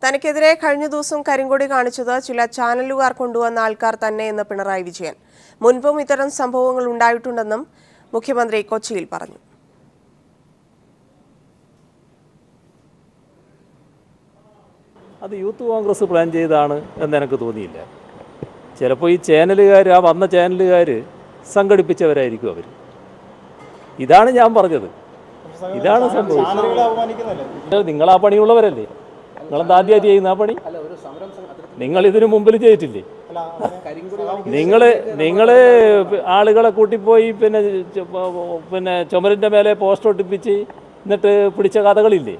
തനിക്കെതിരെ കഴിഞ്ഞ ദിവസം കരിങ്കൊടി കാണിച്ചത് ചില ചാനലുകാർ കൊണ്ടുവന്ന ആൾക്കാർ തന്നെയെന്ന് പിണറായി വിജയൻ. മുൻപും ഇത്തരം സംഭവങ്ങൾ ഉണ്ടായിട്ടുണ്ടെന്നും മുഖ്യമന്ത്രി കൊച്ചിയിൽ പറഞ്ഞു. അത് യൂത്ത് കോൺഗ്രസ് പ്ലാൻ ചെയ്താണ് എന്ന് എനിക്ക് തോന്നിയില്ല. ചിലപ്പോൾ ഈ ചാനലുകാർ, ആ വന്ന ചാനലുകാർ സംഘടിപ്പിച്ചവരായിരിക്കും അവർ. ഇതാണ് ഞാൻ പറഞ്ഞത്. ഇതാണ് സംഭവിച്ചത്. നിങ്ങളാ പണിയുള്ളവരല്ലേ? നിങ്ങളെന്താ ആദ്യമായിട്ട് ചെയ്യുന്ന ആ പണി? നിങ്ങൾ ഇതിനു മുമ്പിൽ ചെയ്തിട്ടില്ലേ? നിങ്ങൾ ആളുകളെ കൂട്ടിപ്പോയി പിന്നെ ചുമരിൻ്റെ മേലെ പോസ്റ്റർ ഒട്ടിപ്പിച്ച് എന്നിട്ട് പിടിച്ച കഥകളില്ലേ?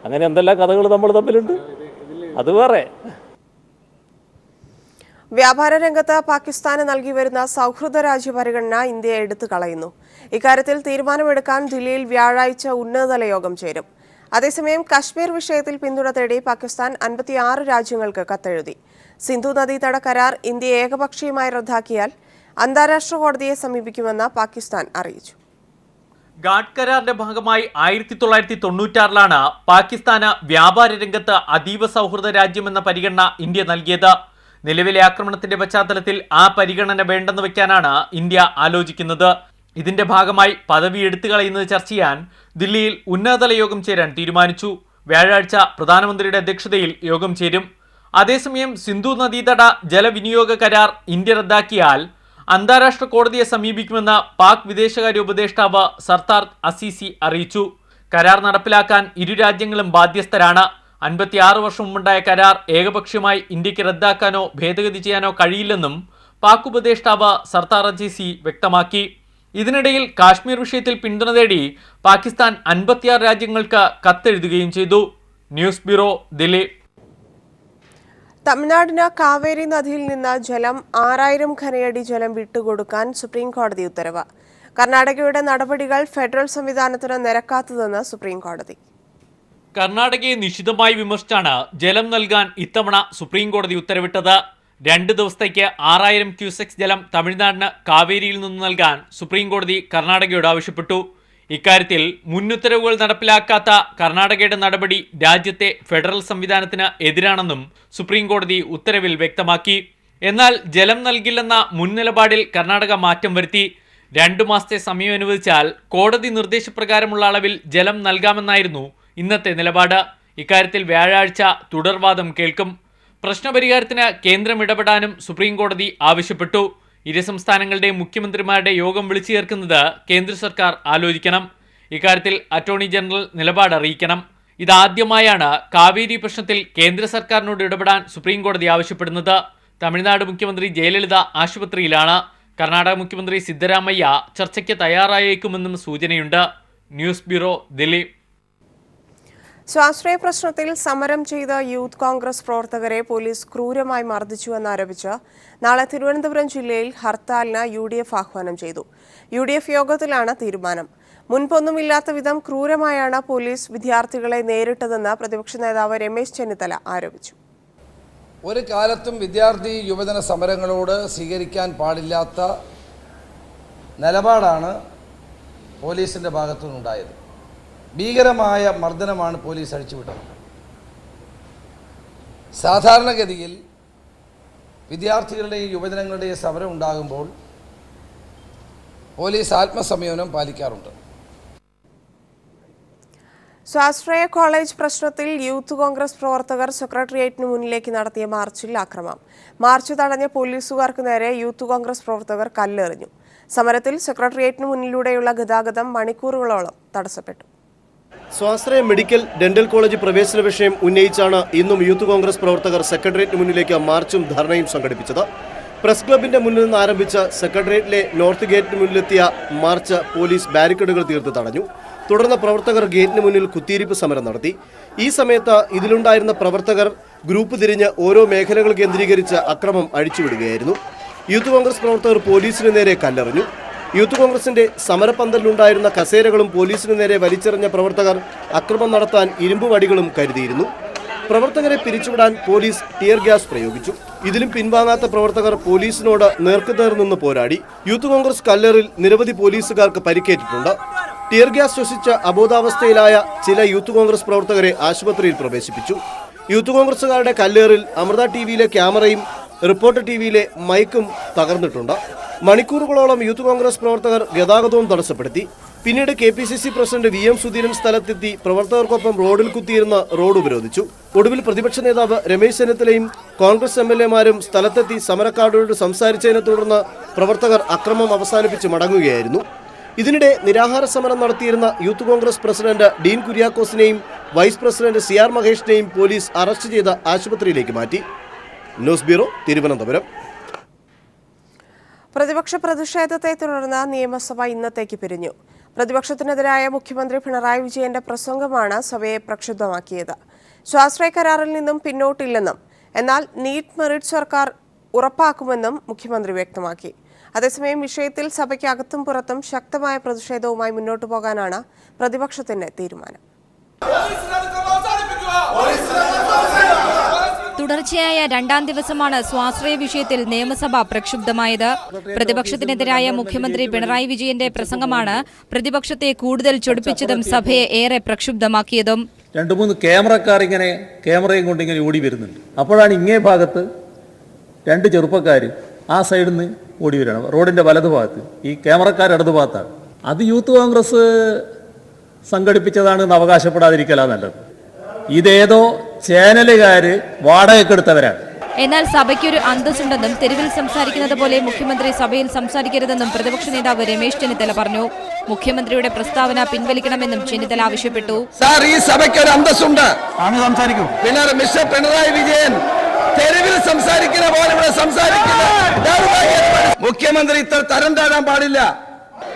അങ്ങനെ എന്തെല്ലാം കഥകൾ നമ്മൾ തമ്മിലുണ്ട്, അത് വേറെ. വ്യാപാര രംഗത്ത് പാകിസ്ഥാന് നൽകി വരുന്ന സൗഹൃദ രാജ്യ പരിഗണന ഇന്ത്യ എടുത്തു കളയുന്നു. ഇക്കാര്യത്തിൽ തീരുമാനമെടുക്കാൻ ദില്ലിയിൽ വ്യാഴാഴ്ച ഉന്നതതല യോഗം ചേരും. അതേസമയം കശ്മീർ വിഷയത്തിൽ പിന്തുണ തേടി പാകിസ്ഥാൻ 56 രാജ്യങ്ങൾക്ക് കത്തെഴുതി. സിന്ധു നദീതട കരാർ ഇന്ത്യ ഏകപക്ഷീയമായി റദ്ദാക്കിയാൽ അന്താരാഷ്ട്ര കോടതിയെ സമീപിക്കുമെന്ന് പാകിസ്ഥാൻ അറിയിച്ചു. ഗാഡ് കരാറിന്റെ ഭാഗമായി 1996 പാകിസ്ഥാന് വ്യാപാര രംഗത്ത് അതീവ സൗഹൃദ രാജ്യമെന്ന പരിഗണന ഇന്ത്യ നൽകിയത്. നിലവിലെ ആക്രമണത്തിന്റെ പശ്ചാത്തലത്തിൽ ആ പരിഗണന വേണ്ടെന്ന് വെക്കാനാണ് ഇന്ത്യ ആലോചിക്കുന്നത്. ഇതിന്റെ ഭാഗമായി പദവി എടുത്തു കളയുന്നത് ചർച്ച ചെയ്യാൻ ദില്ലിയിൽ ഉന്നതതല യോഗം ചേരാൻ തീരുമാനിച്ചു. വ്യാഴാഴ്ച പ്രധാനമന്ത്രിയുടെ അധ്യക്ഷതയിൽ യോഗം ചേരും. അതേസമയം സിന്ധു നദീതട ജലവിനിയോഗ കരാർ ഇന്ത്യ റദ്ദാക്കിയാൽ അന്താരാഷ്ട്ര കോടതിയെ സമീപിക്കുമെന്ന് പാക് വിദേശകാര്യ ഉപദേഷ്ടാവ് സർദാർ അസീസി അറിയിച്ചു. കരാർ നടപ്പിലാക്കാൻ ഇരു രാജ്യങ്ങളും ബാധ്യസ്ഥരാണ്. 56 വർഷം മുമ്പുണ്ടായ കരാർ ഏകപക്ഷീയമായി ഇന്ത്യക്ക് റദ്ദാക്കാനോ ഭേദഗതി ചെയ്യാനോ കഴിയില്ലെന്നും പാക് ഉപദേഷ്ടാവ് സർദാർ അസീസി വ്യക്തമാക്കി. ഇതിനിടയിൽ കാശ്മീർ വിഷയത്തിൽ പിന്തുണ തേടി പാകിസ്ഥാൻ 56 രാജ്യങ്ങൾക്ക് കത്തെഴുതുകയും ചെയ്തു. News bureau, Delhi. തമിഴ്നാടിന് കാവേരി നദിയിൽ നിന്ന് ജലം 6000 ഘനയടി ജലം വിട്ടുകൊടുക്കാൻ സുപ്രീം കോടതി ഉത്തരവ്. കർണാടകയുടെ നടപടികൾ ഫെഡറൽ സംവിധാനത്തിന് നിരക്കാത്തതെന്ന് സുപ്രീം കോടതി. കർണാടകയെ നിശിതമായി വിമർശിച്ചാണ് ജലം നൽകാൻ ഇത്തവണ സുപ്രീം കോടതി ഉത്തരവിട്ടത്. 2 ദിവസത്തേക്ക് 6000 ക്യൂസെക്സ് ജലം തമിഴ്നാടിന് കാവേരിയിൽ നിന്ന് നൽകാൻ സുപ്രീം കോടതി കർണാടകയോട് ആവശ്യപ്പെട്ടു. ഇക്കാര്യത്തിൽ മുന്നുത്തരവുകൾ നടപ്പിലാക്കാത്ത കർണാടകയുടെ നടപടി രാജ്യത്തെ ഫെഡറൽ സംവിധാനത്തിന് എതിരാണെന്നും സുപ്രീം കോടതി ഉത്തരവിൽ വ്യക്തമാക്കി. എന്നാൽ ജലം നൽകില്ലെന്ന മുൻ നിലപാടിൽ കർണാടക മാറ്റം വരുത്തി. 2 മാസത്തെ സമയം അനുവദിച്ചാൽ കോടതി നിർദ്ദേശപ്രകാരമുള്ള അളവിൽ ജലം നൽകാമെന്നായിരുന്നു ഇന്നത്തെ നിലപാട്. ഇക്കാര്യത്തിൽ വ്യാഴാഴ്ച തുടർവാദം കേൾക്കും. പ്രശ്നപരിഹാരത്തിന് കേന്ദ്രം ഇടപെടാനും സുപ്രീം കോടതി ആവശ്യപ്പെട്ടു. ഇരു സംസ്ഥാനങ്ങളുടെ മുഖ്യമന്ത്രിമാരുടെ യോഗം വിളിച്ചു ചേർക്കുന്നത് കേന്ദ്ര സർക്കാർ ആലോചിക്കണം. ഇക്കാര്യത്തിൽ അറ്റോർണി ജനറൽ നിലപാട് അറിയിക്കണം. ഇതാദ്യമായാണ് കാവേരി പ്രശ്നത്തിൽ കേന്ദ്ര സർക്കാരിനോട് ഇടപെടാൻ സുപ്രീം കോടതി ആവശ്യപ്പെടുന്നത്. തമിഴ്നാട് മുഖ്യമന്ത്രി ജയലളിത ആശുപത്രിയിലാണ്. കർണാടക മുഖ്യമന്ത്രി സിദ്ധരാമയ്യ ചർച്ചയ്ക്ക് തയ്യാറായേക്കുമെന്നും സൂചനയുണ്ട്. News bureau, Delhi. സ്വാശ്രയ പ്രശ്നത്തിൽ സമരം ചെയ്ത യൂത്ത് കോൺഗ്രസ് പ്രവർത്തകരെ പോലീസ് ക്രൂരമായി മർദ്ദിച്ചുവെന്നാരോപിച്ച് നാളെ തിരുവനന്തപുരം ജില്ലയിൽ ഹർത്താലിന് UDF ആഹ്വാനം ചെയ്തു. UDF യോഗത്തിലാണ് തീരുമാനം. മുൻപൊന്നുമില്ലാത്ത വിധം ക്രൂരമായാണ് പോലീസ് വിദ്യാർത്ഥികളെ നേരിട്ടതെന്ന് പ്രതിപക്ഷ നേതാവ് രമേശ് ചെന്നിത്തല ആരോപിച്ചു. ഒരു കാലത്തും വിദ്യാർത്ഥി യുവജന സമരങ്ങളോട് സ്വീകരിക്കാൻ പാടില്ലാത്ത നിലപാടാണ് പോലീസിൻ്റെ ഭാഗത്തുനിന്നുണ്ടായത്. ഭീകരമായ മർദ്ദനമാണ് പോലീസ് അഴിച്ചുവിട്ടത്. സാധാരണഗതിയിൽ വിദ്യാർത്ഥികളുടെയും യുവജനങ്ങളുടെയും സമരം ഉണ്ടാകുമ്പോൾ പോലീസ് ആത്മസംയമനം പാലിക്കാറുണ്ട്. സ്വാശ്രയ കോളേജ് പ്രശ്നത്തിൽ യൂത്ത് കോൺഗ്രസ് പ്രവർത്തകർ സെക്രട്ടേറിയറ്റിന് മുന്നിലേക്ക് നടത്തിയ മാർച്ചിൽ ആക്രമണം. മാർച്ച് തടഞ്ഞ പോലീസുകാർക്ക് നേരെ യൂത്ത് കോൺഗ്രസ് പ്രവർത്തകർ കല്ലെറിഞ്ഞു. സമരത്തിൽ സെക്രട്ടേറിയറ്റിന് മുന്നിലൂടെയുള്ള ഗതാഗതം മണിക്കൂറുകളോളം തടസ്സപ്പെട്ടു. സ്വാശ്രയ മെഡിക്കൽ ഡെന്റൽ കോളേജ് പ്രവേശന വിഷയം ഉന്നയിച്ചാണ് ഇന്നും യൂത്ത് കോൺഗ്രസ് പ്രവർത്തകർ സെക്രട്ടേറിയറ്റിന് മുന്നിലേക്ക് മാർച്ചും ധർണയും സംഘടിപ്പിച്ചത്. പ്രസ് ക്ലബിന്റെ മുന്നിൽ നിന്ന് ആരംഭിച്ച സെക്രട്ടേറിയറ്റിലെ നോർത്ത് ഗേറ്റിന് മുന്നിലെത്തിയ മാർച്ച് പോലീസ് ബാരിക്കേഡുകൾ തീർത്ത് തടഞ്ഞു. തുടർന്ന് പ്രവർത്തകർ ഗേറ്റിന് മുന്നിൽ കുത്തിയിരിപ്പ് സമരം നടത്തി. ഈ സമയത്ത് ഇതിലുണ്ടായിരുന്ന പ്രവർത്തകർ ഗ്രൂപ്പ് തിരിഞ്ഞ് ഓരോ മേഖലകൾ കേന്ദ്രീകരിച്ച് അക്രമം അഴിച്ചുവിടുകയായിരുന്നു. യൂത്ത് കോൺഗ്രസ് പ്രവർത്തകർ പോലീസിന് നേരെ കല്ലെറിഞ്ഞു. യൂത്ത് കോൺഗ്രസിന്റെ സമരപന്തലിലുണ്ടായിരുന്ന കസേരകളും പോലീസിന് നേരെ വലിച്ചെറിഞ്ഞ പ്രവർത്തകർ അക്രമം നടത്താൻ ഇരുമ്പ് വടികളും കരുതിയിരുന്നു. പ്രവർത്തകരെ പിരിച്ചുവിടാൻ പോലീസ് ടിയർ ഗ്യാസ് പ്രയോഗിച്ചു. ഇതിലും പിൻവാങ്ങാത്ത പ്രവർത്തകർ പോലീസിനോട് നേർക്കുനേർ നിന്ന് പോരാടി. യൂത്ത് കോൺഗ്രസ് കല്ലെറിൽ നിരവധി പോലീസുകാർക്ക് പരിക്കേറ്റിട്ടുണ്ട്. ടിയർ ഗ്യാസ് ശ്വസിച്ച അബോധാവസ്ഥയിലായ ചില യൂത്ത് കോൺഗ്രസ് പ്രവർത്തകരെ ആശുപത്രിയിൽ പ്രവേശിപ്പിച്ചു. യൂത്ത് കോൺഗ്രസുകാരുടെ കല്ലേറിൽ അമൃത ടിവിയിലെ ക്യാമറയും റിപ്പോർട്ടർ ടിവിയിലെ മൈക്കും തകർന്നിട്ടുണ്ട്. മണിക്കൂറുകളോളം യൂത്ത് കോൺഗ്രസ് പ്രവർത്തകർ ഗതാഗതവും തടസ്സപ്പെടുത്തി. പിന്നീട് KPCC പ്രസിഡന്റ് VM സുധീരൻ സ്ഥലത്തെത്തി പ്രവർത്തകർക്കൊപ്പം റോഡിൽ കുത്തിയിരുന്ന റോഡ് ഉപരോധിച്ചു. ഒടുവിൽ പ്രതിപക്ഷ നേതാവ് രമേശ് ചെന്നിത്തലയും കോൺഗ്രസ് MLA-മാരും സ്ഥലത്തെത്തി സമരക്കാരോട് സംസാരിച്ചതിനെ തുടർന്ന് പ്രവർത്തകർ അക്രമം അവസാനിപ്പിച്ച് മടങ്ങുകയായിരുന്നു. ഇതിനിടെ നിരാഹാര സമരം നടത്തിയിരുന്ന യൂത്ത് കോൺഗ്രസ് പ്രസിഡന്റ് ഡീൻ കുര്യാക്കോസിനെയും വൈസ് പ്രസിഡന്റ് CR മഹേഷിനെയും പോലീസ് അറസ്റ്റ് ചെയ്ത് ആശുപത്രിയിലേക്ക് മാറ്റി. News bureau, Thiruvananthapuram. പ്രതിപക്ഷ പ്രതിഷേധത്തെ തുടർന്ന് നിയമസഭ ഇന്നത്തേക്ക് പിരിഞ്ഞു. പ്രതിപക്ഷത്തിനെതിരായ മുഖ്യമന്ത്രി പിണറായി വിജയന്റെ പ്രസംഗമാണ് സഭയെ പ്രക്ഷുബ്ധമാക്കിയത്. സ്വാശ്രയ കരാറിൽ നിന്നും പിന്നോട്ടില്ലെന്നും എന്നാൽ നീറ്റ് മെറിറ്റ് സർക്കാർ ഉറപ്പാക്കുമെന്നും മുഖ്യമന്ത്രി വ്യക്തമാക്കി. അതേസമയം വിഷയത്തിൽ സഭയ്ക്ക് അകത്തും പുറത്തും ശക്തമായ പ്രതിഷേധവുമായി മുന്നോട്ടു പോകാനാണ് പ്രതിപക്ഷത്തിന്റെ തീരുമാനം. തുടർച്ചയായ രണ്ടാം ദിവസമാണ് സ്വാശ്രയ വിഷയത്തിൽ നിയമസഭ പ്രക്ഷുബ്ധമായത്. പ്രതിപക്ഷത്തിനെതിരായ മുഖ്യമന്ത്രി പിണറായി വിജയന്റെ പ്രസംഗമാണ് പ്രതിപക്ഷത്തെ കൂടുതൽ ചൊടിപ്പിച്ചതും സഭയെ ഏറെ പ്രക്ഷുബ്ധമാക്കിയതും. 2-3 ക്യാമറക്കാർ ഇങ്ങനെ ക്യാമറയും കൊണ്ട് ഇങ്ങനെ ഓടി വരുന്നുണ്ട്. അപ്പോഴാണ് ഇങ്ങേ ഭാഗത്ത് 2 ചെറുപ്പക്കാർ ആ സൈഡിൽ നിന്ന് ഓടി വരണം. റോഡിന്റെ വലതു ഭാഗത്ത്, ഈ ക്യാമറക്കാർ ഇടതു ഭാഗത്താണ്. അത് യൂത്ത് കോൺഗ്രസ് സംഘടിപ്പിച്ചതാണെന്ന് അവകാശപ്പെടാതിരിക്കലാ നല്ലത്. ഇതേതോ ചാനലുകാർ വാടകയ്ക്കെടുത്തവരാണ്. എന്നാൽ സഭയ്ക്കൊരു അന്തസ്സുണ്ടെന്നും തെരുവിൽ സംസാരിക്കുന്നത് പോലെ മുഖ്യമന്ത്രി സഭയിൽ സംസാരിക്കരുതെന്നും പ്രതിപക്ഷ നേതാവ് രമേശ് ചെന്നിത്തല പറഞ്ഞു. മുഖ്യമന്ത്രിയുടെ പ്രസ്താവന പിൻവലിക്കണമെന്നും ചെന്നിത്തല ആവശ്യപ്പെട്ടു. സാർ, ഈ സഭയ്ക്ക് ഒരു അന്തസ്സുണ്ട്. മിസ്റ്റർ പിണറായി വിജയൻ തെരുവിൽ സംസാരിക്കുന്ന പോലെ ഇവിടെ സംസാരിക്കുന്ന മുഖ്യമന്ത്രി ഇത്ര തരം താഴാൻ പാടില്ല.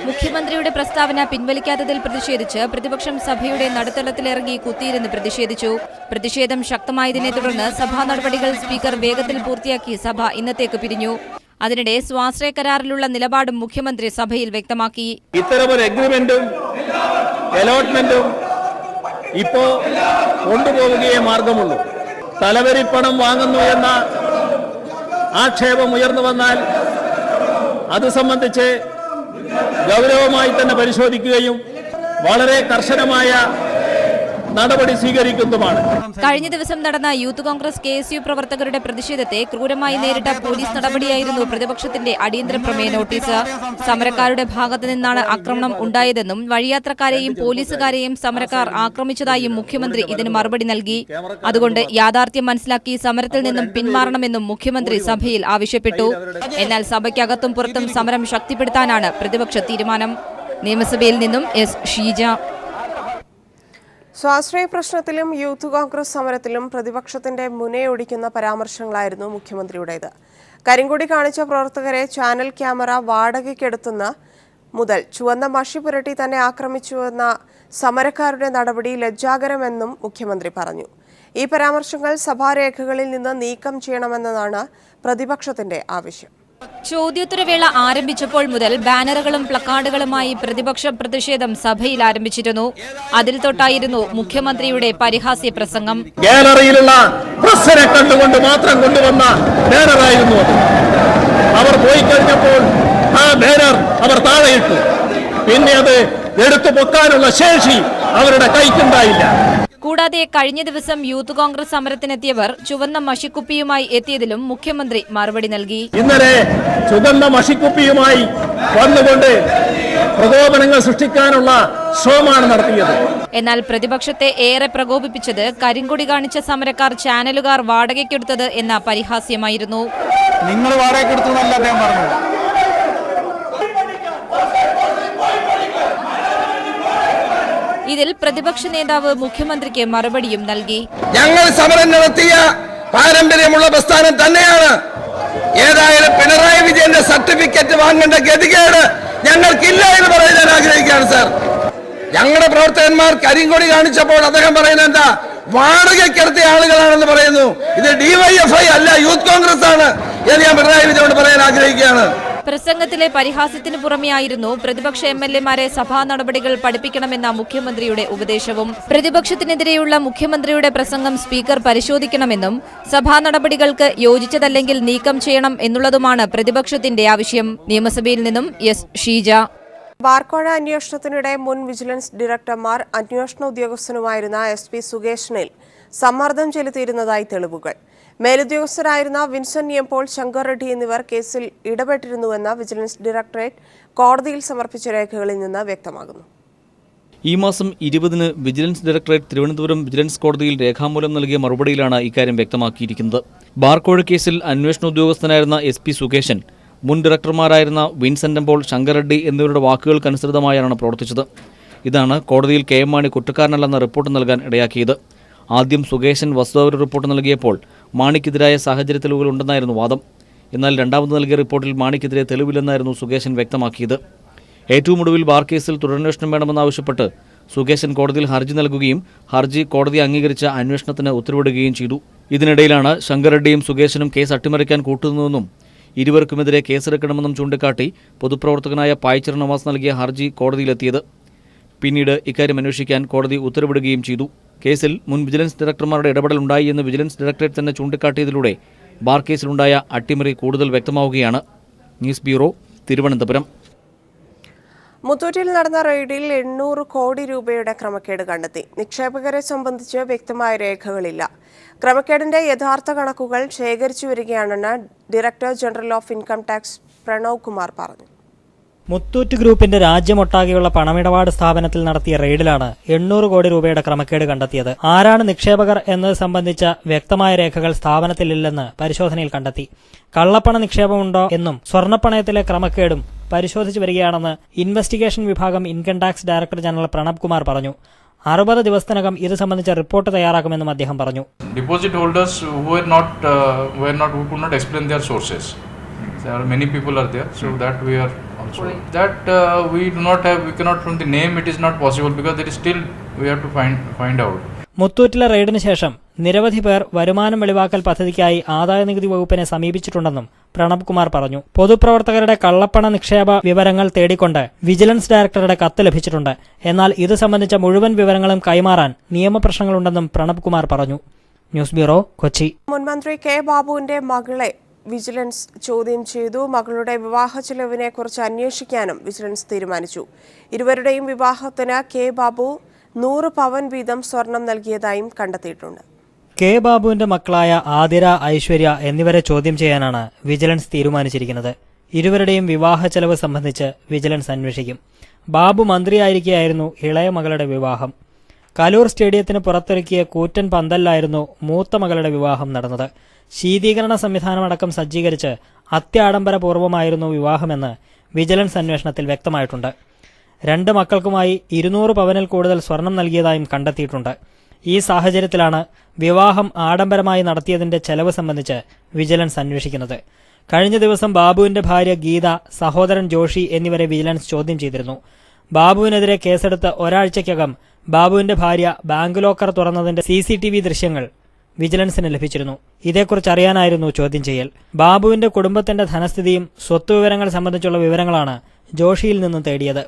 മുഖ്യമന്ത്രിയുടെ പ്രസ്താവന പിൻവലിക്കാത്തതിൽ പ്രതിഷേധിച്ച് പ്രതിപക്ഷം സഭയുടെ നടുത്തളത്തിലിറങ്ങി കുത്തിയിരുന്ന് പ്രതിഷേധിച്ചു. പ്രതിഷേധം ശക്തമായതിനെ തുടർന്ന് സഭാ നടപടികൾ സ്പീക്കർ വേഗത്തിൽ പൂർത്തിയാക്കി സഭ ഇന്നത്തേക്ക് പിരിഞ്ഞു. അതിനിടെ സ്വാശ്രയ കരാറിലുള്ള നിലപാടും മുഖ്യമന്ത്രി സഭയിൽ വ്യക്തമാക്കി. ഇത്തരമൊരു എഗ്രിമെന്റും അലോട്ട്മെന്റും ഇപ്പോ കൊണ്ടുപോവുകയേ മാർഗമുള്ളൂ. തലവരിപ്പണം വാങ്ങുന്നു എന്ന ആക്ഷേപം ഉയർന്നു വന്നാൽ അത് സംബന്ധിച്ച് ഗൗരവമായി തന്നെ പരിശോധിക്കുകയും വളരെ കർശനമായ നടപടി സ്വീകരിക്കുന്നതുമാണ്. കഴിഞ്ഞ ദിവസം നടന്ന യൂത്ത് കോൺഗ്രസ് KSU പ്രവർത്തകരുടെ പ്രതിഷേധത്തെ ക്രൂരമായി നേരിട്ട പോലീസ് നടപടിയായിരുന്നു പ്രതിപക്ഷത്തിന്റെ അടിയന്തര പ്രമേയ നോട്ടീസ്. സമരക്കാരുടെ ഭാഗത്തു നിന്നാണ് ആക്രമണം ഉണ്ടായതെന്നും വഴിയാത്രക്കാരെയും പോലീസുകാരെയും സമരക്കാർ ആക്രമിച്ചതായും മുഖ്യമന്ത്രി ഇതിന് മറുപടി നൽകി. അതുകൊണ്ട് യാഥാർത്ഥ്യം മനസ്സിലാക്കി സമരത്തിൽ നിന്നും പിന്മാറണമെന്നും മുഖ്യമന്ത്രി സഭയിൽ ആവശ്യപ്പെട്ടു. എന്നാൽ സഭയ്ക്കകത്തും പുറത്തും സമരം ശക്തിപ്പെടുത്താനാണ് പ്രതിപക്ഷ തീരുമാനം. നിയമസഭയിൽ നിന്നും S. ഷീജ. സ്വാശ്രയ പ്രശ്നത്തിലും യൂത്ത് കോൺഗ്രസ് സമരത്തിലും പ്രതിപക്ഷത്തിന്റെ മുനയൊടിക്കുന്ന പരാമർശങ്ങളായിരുന്നു മുഖ്യമന്ത്രിയുടേത്. കരിങ്കൊടി കാണിച്ച പ്രവർത്തകരെ ചാനൽ ക്യാമറ വാടകയ്ക്കെടുത്തുന്ന മുതൽ ചുവന്ന മഷി പുരട്ടി തന്നെ ആക്രമിച്ചുവെന്ന സമരക്കാരുടെ നടപടി ലജ്ജാകരമെന്നും മുഖ്യമന്ത്രി പറഞ്ഞു. ഈ പരാമർശങ്ങൾ സഭാരേഖകളിൽ നിന്ന് നീക്കം ചെയ്യണമെന്നതാണ് പ്രതിപക്ഷത്തിന്റെ ആവശ്യം. ചോദ്യോത്തരവേള ആരംഭിച്ചപ്പോൾ മുതൽ ബാനറുകളും പ്ലക്കാർഡുകളുമായി പ്രതിപക്ഷ പ്രതിഷേധം സഭയിൽ ആരംഭിച്ചിരുന്നു. അതിൽ തൊട്ടായിരുന്നു മുഖ്യമന്ത്രിയുടെ പരിഹാസ്യ പ്രസംഗം. ഗാലറിയിലുള്ള പ്രസ്സിനെ കണ്ടുകൊണ്ട് മാത്രം കൊണ്ടുവന്ന ബാനറായിരുന്നു അത്. അവർ പോയി കഴിഞ്ഞപ്പോൾ ആ ബാനർ അവർ താഴെയിട്ടു. പിന്നെ അത് എടുത്തു പൊക്കാനുള്ള ശേഷി അവരുടെ കൈക്കുണ്ടായില്ല. കൂടാതെ കഴിഞ്ഞ ദിവസം യൂത്ത് കോൺഗ്രസ് സമരത്തിനെത്തിയവർ ചുവന്ന മഷിക്കുപ്പിയുമായി എത്തിയതിലും മുഖ്യമന്ത്രി മറുപടി നൽകി. ഇന്നലെ ചുവന്ന മഷിക്കുപ്പിയുമായി വന്നുകൊണ്ട് പ്രകോപനങ്ങൾ സൃഷ്ടിക്കാനുള്ള ശ്രമമാണ് നടത്തിയത്. എന്നാൽ പ്രതിപക്ഷത്തെ ഏറെ പ്രകോപിപ്പിച്ചത് കരിങ്കൊടി കാണിച്ച സമരക്കാർ ചാനലുകാർ വാടകയ്ക്കെടുത്തത് എന്ന പരിഹാസ്യമായിരുന്നു. നിങ്ങൾ വാടകയ്ക്കെടുത്തതല്ല അദ്ദേഹം പറഞ്ഞു. ഇതിൽ പ്രതിപക്ഷ നേതാവ് മുഖ്യമന്ത്രിക്ക് മറുപടിയും നൽകി. ഞങ്ങൾ സമരം നടത്തിയ പാരമ്പര്യമുള്ള പ്രസ്ഥാനം തന്നെയാണ്. ഏതായാലും പിണറായി വിജയന്റെ സർട്ടിഫിക്കറ്റ് വാങ്ങേണ്ട ഗതികേട് ഞങ്ങൾക്കില്ല എന്ന് പറയാൻ ആഗ്രഹിക്കുകയാണ് സാർ. ഞങ്ങളുടെ പ്രവർത്തകന്മാർ കരിങ്കൊടി കാണിച്ചപ്പോൾ അദ്ദേഹം പറയുന്നത് എന്താ? വാടകയ്ക്കെടുത്ത ആളുകളാണെന്ന് പറയുന്നു. ഇത് DYFI അല്ല, യൂത്ത് കോൺഗ്രസ് ആണ് എന്ന് ഞാൻ പിണറായി വിജയനോട് പറയാൻ ആഗ്രഹിക്കുകയാണ്. പ്രസംഗത്തിലെ പരിഹാസത്തിന് പുറമെയായിരുന്നു പ്രതിപക്ഷ MLA-മാരെ സഭാ നടപടികൾ പഠിപ്പിക്കണമെന്ന മുഖ്യമന്ത്രിയുടെ ഉപദേശവും. പ്രതിപക്ഷത്തിനെതിരെയുള്ള മുഖ്യമന്ത്രിയുടെ പ്രസംഗം സ്പീക്കർ പരിശോധിക്കണമെന്നും സഭാ നടപടികൾക്ക് യോജിച്ചതല്ലെങ്കിൽ നീക്കം ചെയ്യണം എന്നുള്ളതുമാണ് പ്രതിപക്ഷത്തിന്റെ ആവശ്യം. നിയമസഭയിൽ നിന്നും S. ഷീജ. ബാർക്കോഴ അന്വേഷണത്തിനിടെ മുൻ വിജിലൻസ് ഡയറക്ടർമാർ അന്വേഷണ ഉദ്യോഗസ്ഥനുമായിരുന്ന SP സുകേഷിനിൽ സമ്മർദ്ദം ചെലുത്തിയിരുന്നതായി തെളിവുകൾ. മേലുദ്യോഗസ്ഥരായിരുന്ന Vincent M Paul, Shankar Reddy എന്നിവർ കേസിൽ ഇടപെട്ടിരുന്നുവെന്ന് വിജിലൻസ് ഡയറക്ടറേറ്റ് കോടതിയിൽ സമർപ്പിച്ച രേഖകളിൽ നിന്ന് വ്യക്തമാകുന്നു. ഈ മാസം 20-ന് വിജിലൻസ് ഡയറക്ടറേറ്റ് തിരുവനന്തപുരം വിജിലൻസ് കോടതിയിൽ രേഖാമൂലം നൽകിയ മറുപടിയിലാണ് ഇക്കാര്യം വ്യക്തമാക്കിയിരിക്കുന്നത്. ബാർക്കോഴ കേസിൽ അന്വേഷണ ഉദ്യോഗസ്ഥനായിരുന്ന SP സുകേശൻ, മുൻ ഡയറക്ടർമാരായിരുന്ന Vincent M Paul, Shankar Reddy എന്നിവരുടെ വാക്കുകൾക്കനുസൃതമായാണ് പ്രവർത്തിച്ചത്. ഇതാണ് കോടതിയിൽ KM മാണി കുറ്റക്കാരനല്ലെന്ന റിപ്പോർട്ട് നൽകാൻ ഇടയാക്കിയത്. ആദ്യം സുകേശൻ വസ്തുതാപര റിപ്പോർട്ട് നൽകിയപ്പോൾ മാണിക്കെതിരായ സാഹചര്യ തെളിവുകളുണ്ടെന്നായിരുന്നു വാദം. എന്നാൽ രണ്ടാമത് നൽകിയ റിപ്പോർട്ടിൽ മാണിക്കെതിരെ തെളിവില്ലെന്നായിരുന്നു സുകേശൻ വ്യക്തമാക്കിയത്. ഏറ്റവും ഒടുവിൽ ബാർ കേസിൽ തുടരന്വേഷണം വേണമെന്നാവശ്യപ്പെട്ട് സുകേശൻ കോടതിയിൽ ഹർജി നൽകുകയും ഹർജി കോടതി അംഗീകരിച്ച അന്വേഷണത്തിന് ഉത്തരവിടുകയും ചെയ്തു. ഇതിനിടയിലാണ് ശങ്കർ റെഡ്ഡിയും സുകേശനും കേസ് അട്ടിമറിക്കാൻ കൂട്ടുന്നതെന്നും ഇരുവർക്കുമെതിരെ കേസെടുക്കണമെന്നും ചൂണ്ടിക്കാട്ടി പൊതുപ്രവർത്തകനായ പായ്ച്ചർ നവാസ് നൽകിയ ഹർജി കോടതിയിലെത്തിയത്. പിന്നീട് ഇക്കാര്യം അന്വേഷിക്കാൻ കോടതി ഉത്തരവിടുകയും ചെയ്തു. കേസിൽ മുൻ വിജിലൻസ് ഡയറക്ടർമാരുടെ ഇടപെടലുണ്ടായി എന്ന് വിജിലൻസ് ഡയറക്ടറേറ്റ് തന്നെ ചൂണ്ടിക്കാട്ടിയതിലൂടെ ബാർ കേസിലുണ്ടായ അട്ടിമറി കൂടുതൽ വ്യക്തമാവുകയാണ്. News bureau, Thiruvananthapuram. മുത്തൂറ്റിൽ നടന്ന റെയ്ഡിൽ 800 കോടി രൂപയുടെ ക്രമക്കേട് കണ്ടെത്തി. നിക്ഷേപകരെ സംബന്ധിച്ച് വ്യക്തമായ രേഖകളില്ല. ക്രമക്കേടിന്റെ യഥാർത്ഥ കണക്കുകൾ ശേഖരിച്ചു വരികയാണെന്ന് director general of income tax Pranav Kumar പറഞ്ഞു. മുത്തൂറ്റ് ഗ്രൂപ്പിന്റെ രാജ്യമൊട്ടാകെയുള്ള പണമിടപാട് സ്ഥാപനത്തിൽ നടത്തിയ റെയ്ഡിലാണ് 800 കോടി രൂപയുടെ ക്രമക്കേട് കണ്ടെത്തിയത്. ആരാണ് നിക്ഷേപകർ എന്നത് സംബന്ധിച്ച വ്യക്തമായ രേഖകൾ സ്ഥാപനത്തിലില്ലെന്ന് പരിശോധനയിൽ കണ്ടെത്തി. കള്ളപ്പണ നിക്ഷേപമുണ്ടോ എന്നും സ്വർണ്ണപ്പണയത്തിലെ ക്രമക്കേടും പരിശോധിച്ചു വരികയാണെന്ന് ഇൻവെസ്റ്റിഗേഷൻ വിഭാഗം income tax director general Pranab Kumar പറഞ്ഞു. 60 ദിവസത്തിനകം ഇത് സംബന്ധിച്ച റിപ്പോർട്ട് തയ്യാറാക്കുമെന്നും അദ്ദേഹം പറഞ്ഞു. Deposit holders who could not explain their sources. There are many people are there, so that we are also we cannot from the name, it is not possible because there is still we have to find out. മുത്തൂറ്റിലെ റെയ്ഡിന് ശേഷം നിരവധി പേർ വരുമാനം വെളിവാക്കൽ പദ്ധതിക്കായി ആദായനികുതി വകുപ്പിനെ സമീപിച്ചിട്ടുണ്ടെന്നും പ്രണബ് കുമാർ പറഞ്ഞു. പൊതുപ്രവർത്തകരുടെ കള്ളപ്പണ നിക്ഷേപ വിവരങ്ങൾ തേടിക്കൊണ്ട് വിജിലൻസ് ഡയറക്ടറുടെ കത്ത് ലഭിച്ചിട്ടുണ്ട്. എന്നാൽ ഇത് സംബന്ധിച്ച മുഴുവൻ വിവരങ്ങളും കൈമാറാൻ നിയമപ്രശ്നങ്ങളുണ്ടെന്നും പ്രണബ് കുമാർ പറഞ്ഞു. News bureau, Kochi. മുൻമന്ത്രി K. ബാബുവിന്റെ മകളെ വിജിലൻസ് ചോദ്യം ചെയ്തു. മകളുടെ വിവാഹ ചെലവിനെ കുറിച്ച് അന്വേഷിക്കാനും വിജിലൻസ് തീരുമാനിച്ചു. ഇരുവരുടെയും വിവാഹത്തിന് K. ബാബു 100 പവൻ വീതം സ്വർണം നൽകിയതായും കണ്ടെത്തിയിട്ടുണ്ട്. K. ബാബുവിന്റെ മക്കളായ ആതിര, ഐശ്വര്യ എന്നിവരെ ചോദ്യം ചെയ്യാനാണ് വിജിലൻസ് തീരുമാനിച്ചിരിക്കുന്നത്. ഇരുവരുടെയും വിവാഹ ചെലവ് സംബന്ധിച്ച് വിജിലൻസ് അന്വേഷിക്കും. ബാബു മന്ത്രിയായിരിക്കെയായിരുന്നു ഇളയ മകളുടെ വിവാഹം. കലൂർ സ്റ്റേഡിയത്തിന് പുറത്തിറക്കിയ കൂറ്റൻ പന്തലിലായിരുന്നു മൂത്ത മകളുടെ വിവാഹം നടന്നത്. ശീതീകരണ സംവിധാനമടക്കം സജ്ജീകരിച്ച് അത്യാഡംബരപൂർവ്വമായിരുന്നു വിവാഹമെന്ന് വിജിലൻസ് അന്വേഷണത്തിൽ വ്യക്തമായിട്ടുണ്ട്. 2 മക്കൾക്കുമായി 200 പവനിൽ കൂടുതൽ സ്വർണം നൽകിയതായും കണ്ടെത്തിയിട്ടുണ്ട്. ഈ സാഹചര്യത്തിലാണ് വിവാഹം ആഡംബരമായി നടത്തിയതിന്റെ ചെലവ് സംബന്ധിച്ച് വിജിലൻസ് അന്വേഷിക്കുന്നത്. കഴിഞ്ഞ ദിവസം ബാബുവിന്റെ ഭാര്യ ഗീത, സഹോദരൻ ജോഷി എന്നിവരെ വിജിലൻസ് ചോദ്യം ചെയ്തിരുന്നു. ബാബുവിനെതിരെ കേസെടുത്ത് ഒരാഴ്ചയ്ക്കകം ബാബുവിന്റെ ഭാര്യ ബാങ്ക് ലോക്കർ തുറന്നതിന്റെ CCTV ദൃശ്യങ്ങൾ വിജിലൻസിന് ലഭിച്ചിരുന്നു. ഇതേക്കുറിച്ച് അറിയാനായിരുന്നു ചോദ്യം ചെയ്യൽ. ബാബുവിന്റെ കുടുംബത്തിന്റെ ധനസ്ഥിതിയും സ്വത്തുവിവരങ്ങൾ സംബന്ധിച്ചുള്ള വിവരങ്ങളാണ് ജോഷിയിൽ നിന്നും തേടിയത്.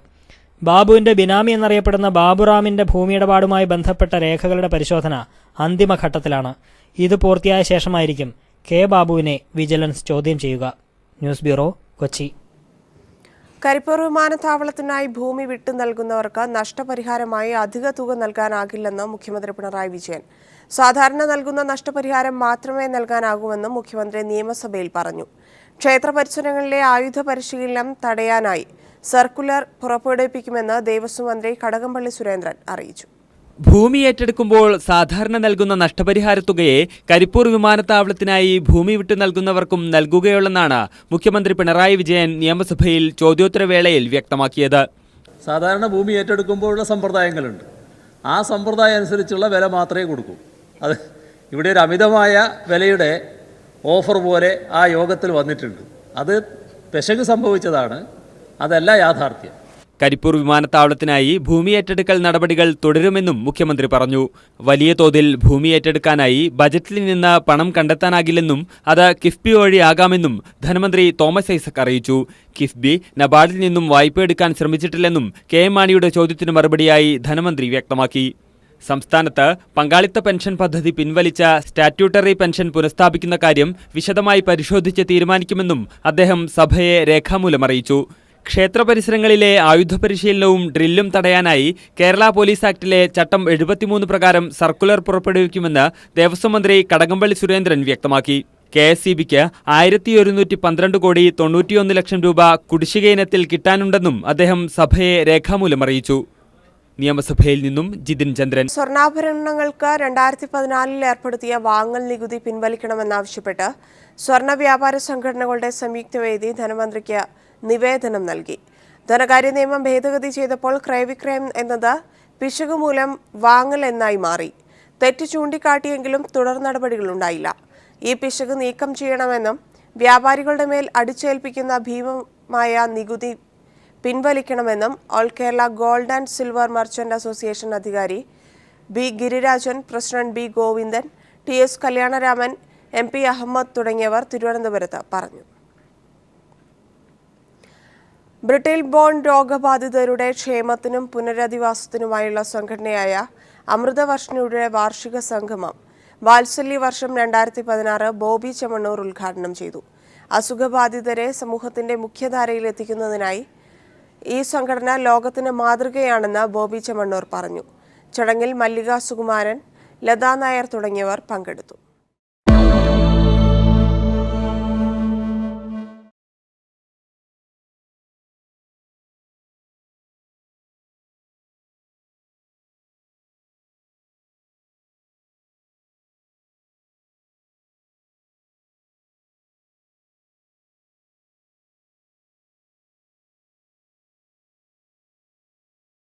ബാബുവിന്റെ ബിനാമി എന്നറിയപ്പെടുന്ന ബാബുറാമിന്റെ ഭൂമിയിടപാടുമായി ബന്ധപ്പെട്ട രേഖകളുടെ പരിശോധന അന്തിമഘട്ടത്തിലാണ്. ഇത് പൂർത്തിയായ ശേഷമായിരിക്കും K. ബാബുവിനെ വിജിലൻസ് ചോദ്യം ചെയ്യുക. News bureau, Kochi. കരിപ്പൂർ വിമാനത്താവളത്തിനായി ഭൂമി വിട്ടു നൽകുന്നവർക്ക് നഷ്ടപരിഹാരമായി അധിക തുക നൽകാനാകില്ലെന്ന് മുഖ്യമന്ത്രി പിണറായി വിജയൻ. സാധാരണ നൽകുന്ന നഷ്ടപരിഹാരം മാത്രമേ നൽകാനാകൂവെന്നും മുഖ്യമന്ത്രി നിയമസഭയിൽ പറഞ്ഞു. ക്ഷേത്ര പരിസരങ്ങളിലെ ആയുധ പരിശീലനം തടയാനായി സർക്കുലർ പുറപ്പെടുവിപ്പിക്കുമെന്ന് ദേവസ്വം മന്ത്രി കടകംപള്ളി സുരേന്ദ്രൻ അറിയിച്ചു. ഭൂമി ഏറ്റെടുക്കുമ്പോൾ സാധാരണ നൽകുന്ന നഷ്ടപരിഹാര തുകയെ കരിപ്പൂർ വിമാനത്താവളത്തിനായി ഭൂമി വിട്ടു നൽകുന്നവർക്കും നൽകുകയുള്ളെന്നാണ് മുഖ്യമന്ത്രി പിണറായി വിജയൻ നിയമസഭയിൽ ചോദ്യോത്തരവേളയിൽ വ്യക്തമാക്കിയത്. സാധാരണ ഭൂമി ഏറ്റെടുക്കുമ്പോഴുള്ള സമ്പ്രദായങ്ങളുണ്ട്. ആ സമ്പ്രദായം അനുസരിച്ചുള്ള വില മാത്രമേ കൊടുക്കൂ. അത് ഇവിടെ ഒരു അമിതമായ വിലയുടെ ഓഫർ പോലെ ആ യോഗത്തിൽ വന്നിട്ടുണ്ട്. അത് പെശക് സംഭവിച്ചതാണ്, അതല്ല യാഥാർത്ഥ്യം. കരിപ്പൂർ വിമാനത്താവളത്തിനായി ഭൂമി ഏറ്റെടുക്കൽ നടപടികൾ തുടരുമെന്നും മുഖ്യമന്ത്രി പറഞ്ഞു. വലിയ തോതിൽ ഭൂമി ഏറ്റെടുക്കാനായി ബജറ്റിൽ നിന്ന് പണം കണ്ടെത്താനാകില്ലെന്നും അത് കിഫ്ബി വഴിയാകാമെന്നും ധനമന്ത്രി തോമസ് ഐസക് അറിയിച്ചു. കിഫ്ബി നബാർഡിൽ നിന്നും വായ്പ എടുക്കാൻ ശ്രമിച്ചിട്ടില്ലെന്നും KM മാണിയുടെ ചോദ്യത്തിന് മറുപടിയായി ധനമന്ത്രി വ്യക്തമാക്കി. സംസ്ഥാനത്ത് പങ്കാളിത്ത പെൻഷൻ പദ്ധതി പിൻവലിച്ച സ്റ്റാറ്റ്യൂട്ടറി പെൻഷൻ പുനഃസ്ഥാപിക്കുന്ന കാര്യം വിശദമായി പരിശോധിച്ച് തീരുമാനിക്കുമെന്നും അദ്ദേഹം സഭയെ രേഖാമൂലം അറിയിച്ചു. ക്ഷേത്ര പരിസരങ്ങളിലെ ആയുധ പരിശീലനവും ഡ്രില്ലും തടയാനായി കേരള പോലീസ് ആക്ടിലെ ചട്ടം 73 പ്രകാരം സർക്കുലർ പുറപ്പെടുവിക്കുമെന്ന് ദേവസ്വം മന്ത്രി കടകംപള്ളി സുരേന്ദ്രൻ വ്യക്തമാക്കി. KSEBിക്ക് 1112 കോടി 91 ലക്ഷം രൂപ കുടിശ്ശിക ഇനത്തിൽ കിട്ടാനുണ്ടെന്നും അദ്ദേഹം സഭയെ രേഖാമൂലം അറിയിച്ചു. നിയമസഭയിൽ നിന്നും ജിതിൻ ചന്ദ്രൻ. സ്വർണ്ണാഭരണങ്ങൾക്ക് 2014 ഏർപ്പെടുത്തിയ വാങ്ങൽ നികുതി പിൻവലിക്കണമെന്നാവശ്യപ്പെട്ട് സ്വർണ്ണ വ്യാപാര സംഘടനകളുടെ സംയുക്ത വേദി ധനമന്ത്രിക്ക് നിവേദനം നൽകി. ധനകാര്യ നിയമം ഭേദഗതി ചെയ്തപ്പോൾ ക്രയവിക്രയം എന്നത് പിശക് മൂലം വാങ്ങൽ എന്നായി മാറി. തെറ്റ് ചൂണ്ടിക്കാട്ടിയെങ്കിലും തുടർ നടപടികളുണ്ടായില്ല. ഈ പിശക് നീക്കം ചെയ്യണമെന്നും വ്യാപാരികളുടെ മേൽ അടിച്ചേൽപ്പിക്കുന്ന ഭീമമായ നികുതി പിൻവലിക്കണമെന്നും all Kerala gold and silver merchant association അധികാരി B Girirajan, president B Govindan, TS Kalyanaraman, MP Ahmed തുടങ്ങിയവർ തിരുവനന്തപുരത്ത് പറഞ്ഞു. ബ്രിട്ടിൽ ബോൺ രോഗബാധിതരുടെ ക്ഷേമത്തിനും പുനരധിവാസത്തിനുമായുള്ള സംഘടനയായ അമൃതവർഷിണിയുടെ വാർഷിക സംഗമം വാത്സല്യ വർഷം 2016 ബോബി ചെമ്മണ്ണൂർ ഉദ്ഘാടനം ചെയ്തു. അസുഖബാധിതരെ സമൂഹത്തിന്റെ മുഖ്യധാരയിൽ എത്തിക്കുന്നതിനായി ഈ സംഘടന ലോകത്തിന് മാതൃകയാണെന്ന് ബോബി ചെമ്മണ്ണൂർ പറഞ്ഞു. ചടങ്ങിൽ മല്ലിക സുകുമാരൻ, ലതാ നായർ തുടങ്ങിയവർ പങ്കെടുത്തു.